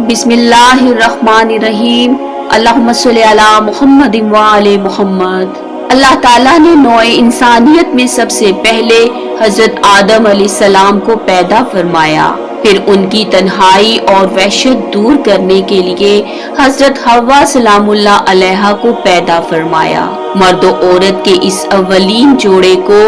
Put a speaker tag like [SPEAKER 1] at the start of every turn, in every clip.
[SPEAKER 1] बिस्मिल्लाहिर्रहमानिर्रहीम। अल्लाहुम्मा सल्ली अला मुहम्मद व आले मुहम्मद। अल्लाह ताला ने नौए इंसानियत में सबसे पहले हजरत आदम अलैहिस्सलाम को पैदा फरमाया, फिर उनकी तन्हाई और वहशत दूर करने के लिए हजरत हव्वा सलामुल्लाह अलैहा को पैदा फरमाया। मर्द और औरत के इस अव्वलीन जोड़े को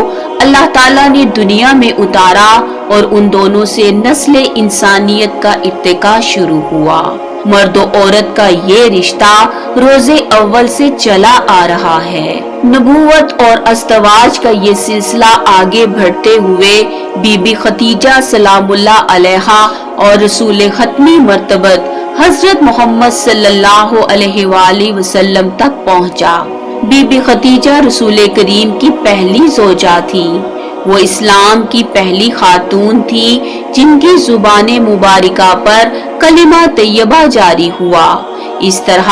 [SPEAKER 1] अल्लाह ताला ने दुनिया में उतारा और उन दोनों से नस्ल इंसानियत का इर्तिका शुरू हुआ। मर्द और औरत का ये रिश्ता रोजे अव्वल से चला आ रहा है। नबूवत और अस्तवाज का ये सिलसिला आगे बढ़ते हुए बीबी खतीजा सलामुल्लाह अलैहा और रसूल खत्मी मर्तबत हजरत मोहम्मद सल्लल्लाहु अलैहि वसल्लम तक पहुंचा। बीबी खतीजा रसूल करीम की पहली ज़ौजा थी। वो इस्लाम की पहली खातून थी जिनकी जुबान मुबारका पर कलिमा तैयबा जारी हुआ। इस तरह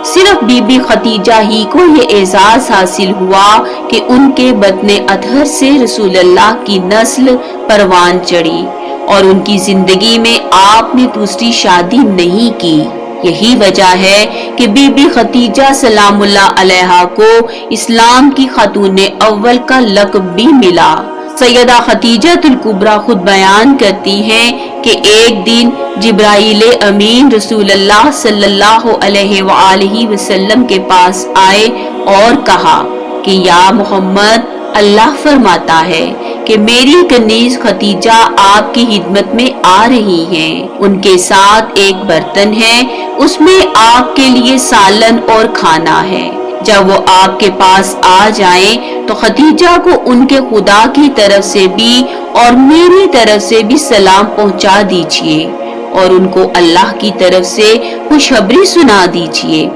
[SPEAKER 1] सिर्फ बीबी खतीजा ही को ये एजाज हासिल हुआ कि उनके बतने अतहर से रसूलुल्लाह की नस्ल परवान चढ़ी और उनकी जिंदगी में आपने दूसरी शादी नहीं की। यही वजह है कि बीबी खतीजा सलामुल्लाह अलैहा को इस्लाम की खातून अव्वल का लक़ब भी मिला। सैयदा खतीजतुल कुबरा खुद बयान करती हैं कि एक दिन जिब्राइल अमीन रसूलुल्लाह सल्लल्लाहु अलैहि वसल्लम के पास आए और कहा कि या मोहम्मद, अल्लाह फरमाता है कि मेरी कनीज खतीजा आपकी खिदमत में आ रही हैं। उनके साथ एक बर्तन है, उसमें आपके लिए सालन और खाना है। जब वो आपके पास आ जाएं तो खतीजा को उनके खुदा की तरफ से भी और मेरी तरफ से भी सलाम पहुंचा दीजिए और उनको अल्लाह की तरफ से खुशखबरी सुना दीजिए,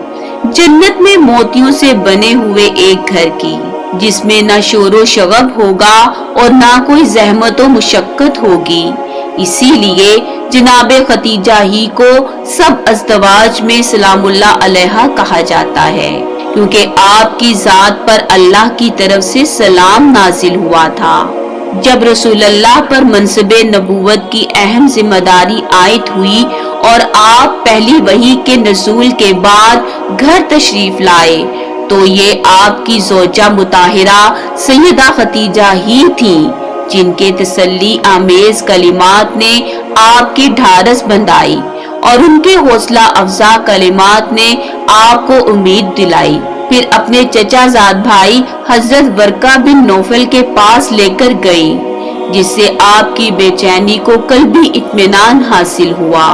[SPEAKER 1] जन्नत में मोतियों से बने हुए एक घर की, जिसमें ना शोरो शगब होगा और ना कोई जहमत व मुशक्कत होगी। इसीलिए जनाबे खतीजा ही को सब अज़दवाज में सलामुल्लाह अलैहा कहा जाता है, क्योंकि आपकी जात पर अल्लाह की तरफ से सलाम नाजिल हुआ था। जब रसूलुल्लाह पर मनसबे नबूवत की अहम जिम्मेदारी आयत हुई और आप पहली वही के नज़ूल के बाद घर तशरीफ लाए, तो ये आपकी ज़ौजा मुताहिरा सैयदा खतीजा ही थी, जिनके तसल्ली आमेज कलिमात ने आपकी ढारस बंधाई और उनके हौसला अफजा कलिमात ने आपको उम्मीद दिलाई। फिर अपने चचाजाद भाई हजरत वर्का बिन नौफल के पास लेकर गई, जिससे आपकी बेचैनी को कल्बी इत्मीनान हासिल हुआ।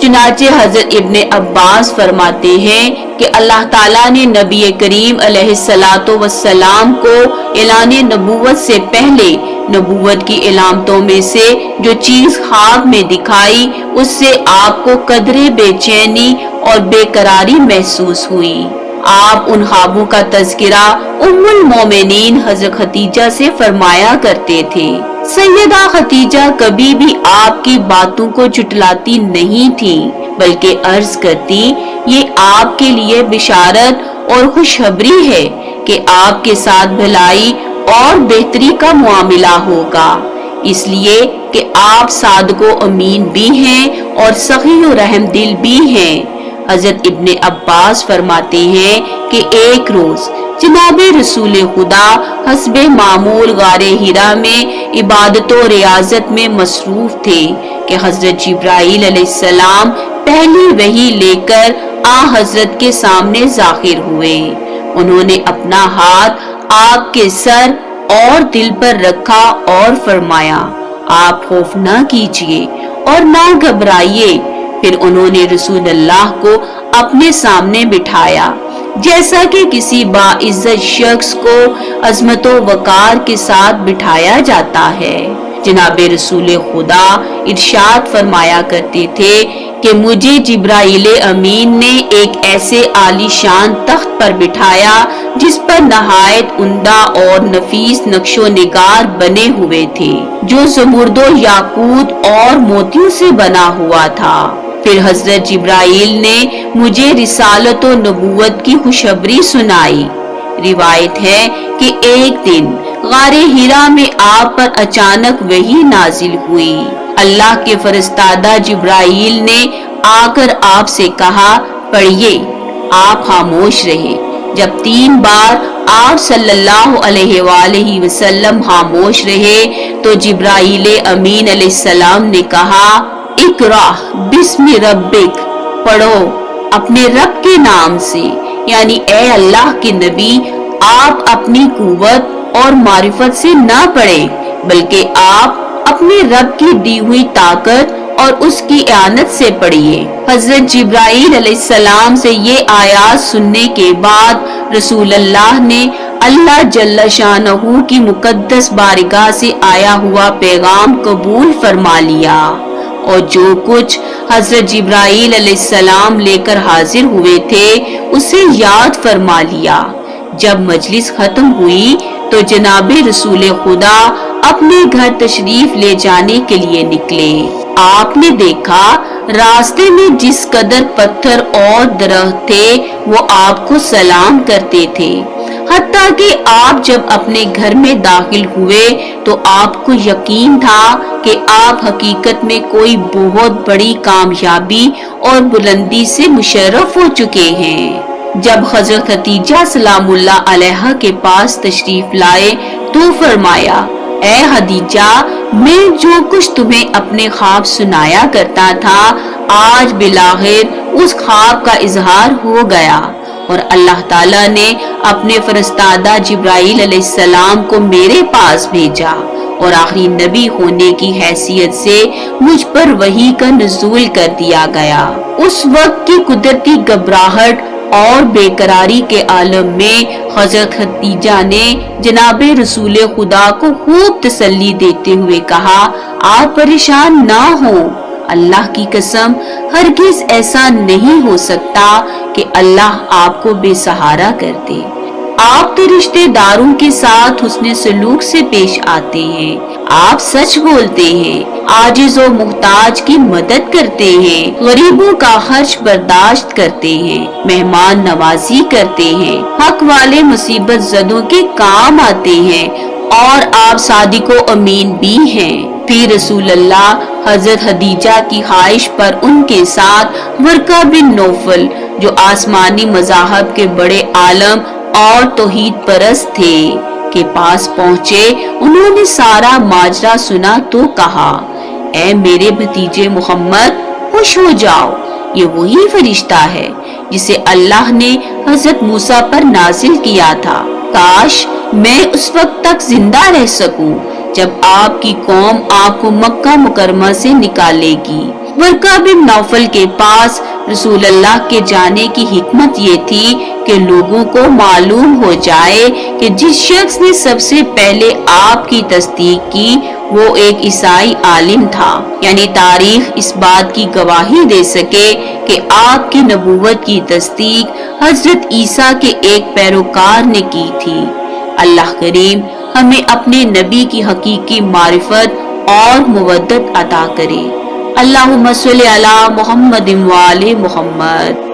[SPEAKER 1] चुनाचे हजरत इब्ने अब्बास फरमाते हैं कि अल्लाह ताला ने नबी करीम अलैहिस्सलातो वस्सलाम को ऐलान नबूवत से पहले नबूवत की इलामतों में से जो चीज ख्वाब में दिखाई, उससे आपको कदरे बेचैनी और बेकरारी महसूस हुई। आप उन ख्वाबों का तज़किरा उम्मुल मोमिनीन हज़रत खतीजा से फरमाया करते थे। सैयदा खतीजा कभी भी आपकी बातों को झुटलाती नहीं थी, बल्कि अर्ज करती, ये आपके लिए बिशारत और खुशखबरी है कि आपके साथ भलाई और बेहतरी का मुआमिला होगा, इसलिए कि आप सादको अमीन भी हैं और सखी और रहम दिल भी हैं। हजरत इब्ने अब्बास फरमाते हैं कि एक रोज जनाबे रसूल खुदा हस्बे मामूल गारे हिरा में इबादत और रियाजत में मसरूफ थे कि हजरत जिब्राइल अलैहिस्सलाम पहली वही लेकर आ हजरत के सामने जाहिर हुए। उन्होंने अपना हाथ आपके सर और दिल पर रखा और फरमाया, आप खौफ न कीजिए और ना घबराइए। फिर उन्होंने रसूलुल्लाह को अपने सामने बिठाया, जैसा कि किसी बाइज्जत शख्स को अजमत व वकार के साथ बिठाया जाता है। जनाबे रसूल खुदा इरशाद फरमाया करते थे कि मुझे जिब्राइल अमीन ने एक ऐसे आलीशान तख्त पर बिठाया जिस पर नहायत उम्दा और नफीस नक्शो निगार बने हुए थे, जो ज़मुर्दो याकूत और मोतियों से बना हुआ था। फिर हजरत जिब्राइल ने मुझे रिसालत और नबूवत की खुशखबरी सुनाई। रिवायत है कि एक दिन गारे हिरा में आप पर अचानक वही नाजिल हुई। अल्लाह के फरिश्तादा जिब्राइल ने आकर आपसे कहा, पढ़िए। आप खामोश रहे। जब 3 बार आप सल्लल्लाहु अलैहि वसल्लम खामोश रहे तो जिब्राईल अमीन अलैहिस्सलाम ने कहा, इकरा बिस्मि रब्बिक, पढ़ो अपने रब के नाम से। यानी ए अल्लाह के नबी, आप अपनी कुव्वत और मारिफत से ना पढ़े, बल्कि आप अपने रब की दी हुई ताकत और उसकी इआनत से पढ़िए। हजरत जिब्राईल अलैहिस्सलाम से ये आयात सुनने के बाद रसूल अल्लाह ने अल्लाह जल्ल शानहू की मुकद्दस बारगाह से आया हुआ पैगाम कबूल फरमा लिया और जो कुछ हजरत जिब्राईल अलैहिस्सलाम लेकर हाजिर हुए थे उसे याद फरमा लिया। जब मजलिस खत्म हुई तो जनाबे रसूल खुदा अपने घर तशरीफ ले जाने के लिए निकले। आपने देखा रास्ते में जिस कदर पत्थर और दरख्त थे वो आपको सलाम करते थे। हत्ता कि आप जब अपने घर में दाखिल हुए तो आपको यकीन था कि आप हकीकत में कोई बहुत बड़ी कामयाबी और बुलंदी से मुशर्रफ हो चुके हैं। जब हजरत खतीजा सलामुल्लाह अलैहा के पास तशरीफ लाए तो फरमाया, ए हदीजा, मैं जो कुछ तुम्हें अपने ख्वाब सुनाया करता था आज बिलाखिर उस ख्वाब का इजहार हो गया और अल्लाह ताला ने अपने फरिश्तादा जिब्राईल अलैहिस्सलाम को मेरे पास भेजा और आखिरी नबी होने की हैसियत से मुझ पर वही का नुज़ूल कर दिया गया। उस वक्त की कुदरती घबराहट और बेकरारी के आलम में हजरत खतीजा ने जनाबे रसूल खुदा को खूब तसल्ली देते हुए कहा, आप परेशान ना हो, अल्लाह की कसम हरगिज ऐसा नहीं हो सकता कि अल्लाह आपको बेसहारा कर दे। आप तो रिश्तेदारों के साथ हुस्ने सलूक से पेश आते हैं, आप सच बोलते हैं, आजिज और मुहताज की मदद करते हैं, गरीबों का खर्च बर्दाश्त करते हैं, मेहमान नवाजी करते हैं, हक वाले मुसीबत ज़दों के काम आते हैं और आप सादिको अमीन भी हैं। फिर रसूल अल्लाह हजरत खदीजा की ख्वाहिश पर उनके साथ वर्का बिन नौफल जो आसमानी मज़ाहब के बड़े आलम और तौहीद परस्त थे के पास पहुँचे। उन्होंने सारा माजरा सुना तो कहा, ए मेरे भतीजे मोहम्मद, खुश हो जाओ, ये वही फरिश्ता है जिसे अल्लाह ने हजरत मूसा पर नाजिल किया था। काश मैं उस वक्त तक जिंदा रह सकूं जब आपकी कौम आपको मक्का मुकरमा से निकालेगी। वर्का बिन नौफल के पास रसूल अल्लाह के जाने की हिकमत ये थी कि लोगों को मालूम हो जाए कि जिस शख्स ने सबसे पहले आपकी तस्दीक की वो एक ईसाई आलिम था, यानी तारीख इस बात की गवाही दे सके कि आपकी नबूवत की तस्दीक हजरत ईसा के एक पैरोकार ने की थी। अल्लाह करीम हमें अपने नबी की हकीकी मारिफत और मुवद्दत अता करे। अल्लाहुम्मा सल्ली अला मुहम्मदिन व आले मुहम्मद।